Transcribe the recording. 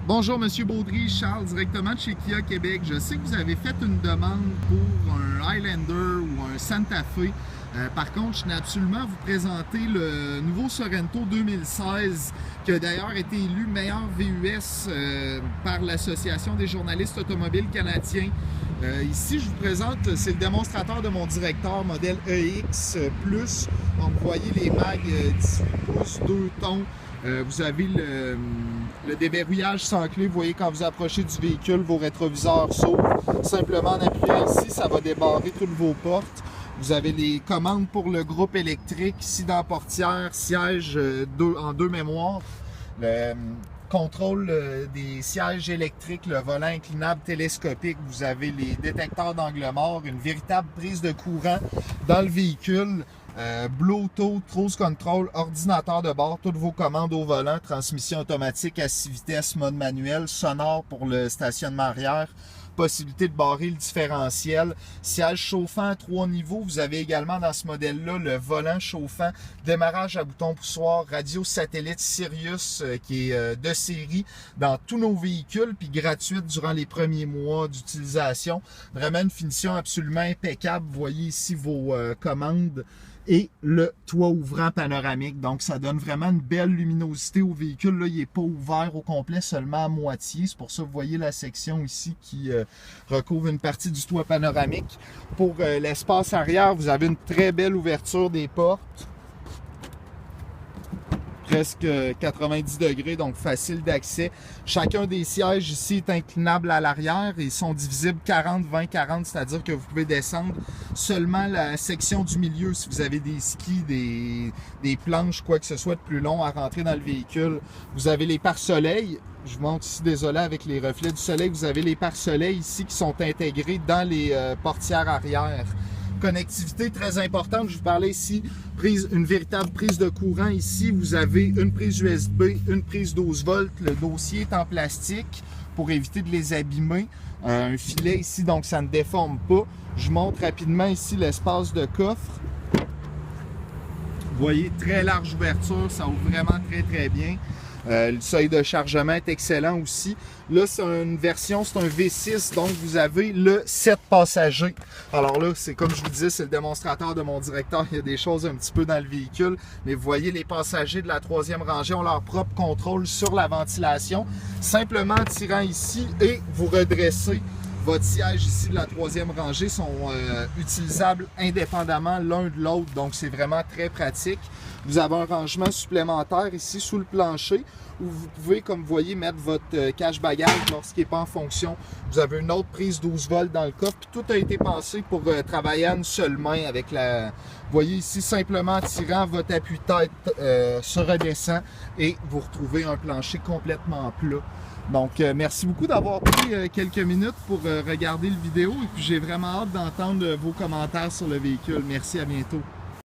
Bonjour Monsieur Baudry, Charles, directement de chez Kia Québec. Je sais que vous avez fait une demande pour un Highlander ou un Santa Fe. Par contre, je tenais absolument à vous présenter le nouveau Sorento 2016 qui a d'ailleurs été élu meilleur VUS par l'Association des journalistes automobiles canadiens. Ici, je vous présente, c'est le démonstrateur de mon directeur modèle EX+. Donc, vous voyez les mags 18 pouces, 2 tons. Vous avez le déverrouillage sans clé. Vous voyez, quand vous approchez du véhicule, vos rétroviseurs s'ouvrent. Simplement en appuyant ici, ça va débarrer toutes vos portes. Vous avez les commandes pour le groupe électrique ici dans la portière, siège en deux mémoires. Le contrôle des sièges électriques, le volant inclinable télescopique. Vous avez les détecteurs d'angle mort, une véritable prise de courant dans le véhicule. Bluetooth, cruise control, ordinateur de bord, toutes vos commandes au volant, transmission automatique à 6 vitesses, mode manuel, sonore pour le stationnement arrière, possibilité de barrer le différentiel, siège chauffant à 3 niveaux. Vous avez également dans ce modèle-là le volant chauffant, démarrage à bouton poussoir, radio satellite Sirius qui est de série dans tous nos véhicules, puis gratuite durant les premiers mois d'utilisation. Vraiment une finition absolument impeccable. Vous voyez ici vos commandes et le toit ouvrant panoramique. Donc, ça donne vraiment une belle luminosité au véhicule. Là, il n'est pas ouvert au complet, seulement à moitié. C'est pour ça que vous voyez la section ici qui recouvre une partie du toit panoramique. Pour l'espace arrière, vous avez une très belle ouverture des portes. Presque 90 degrés, donc facile d'accès. Chacun des sièges ici est inclinable à l'arrière. Ils sont divisibles 40, 20, 40, c'est-à-dire que vous pouvez descendre seulement la section du milieu si vous avez des skis, des planches, quoi que ce soit de plus long à rentrer dans le véhicule. Vous avez les pare-soleil. Je vous montre ici, désolé, avec les reflets du soleil. Vous avez les pare-soleil ici qui sont intégrés dans les portières arrière. Connectivité très importante, je vous parlais ici, une véritable prise de courant ici. Vous avez une prise USB, une prise 12 volts, le dossier est en plastique pour éviter de les abîmer. Un filet ici, donc ça ne déforme pas. Je vous montre rapidement ici l'espace de coffre. Vous voyez, très large ouverture, ça ouvre vraiment très bien. Le seuil de chargement est excellent aussi. Là, c'est une version, c'est un V6, donc vous avez le 7 passagers. Alors là, c'est comme je vous disais, c'est le démonstrateur de mon directeur. Il y a des choses un petit peu dans le véhicule, mais vous voyez, les passagers de la 3e rangée ont leur propre contrôle sur la ventilation. Simplement en tirant ici et vous redressez. Votre siège ici de la 3e rangée sont utilisables indépendamment l'un de l'autre, donc c'est vraiment très pratique. Vous avez un rangement supplémentaire ici sous le plancher où vous pouvez, comme vous voyez, mettre votre cache-bagage lorsqu'il n'est pas en fonction. Vous avez une autre prise 12 volts dans le coffre, puis tout a été pensé pour travailler à une seule main avec la... Vous voyez ici, simplement en tirant votre appui-tête se redescend et vous retrouvez un plancher complètement plat. Donc, merci beaucoup d'avoir pris quelques minutes pour regarder la vidéo et puis j'ai vraiment hâte d'entendre vos commentaires sur le véhicule. Merci, à bientôt.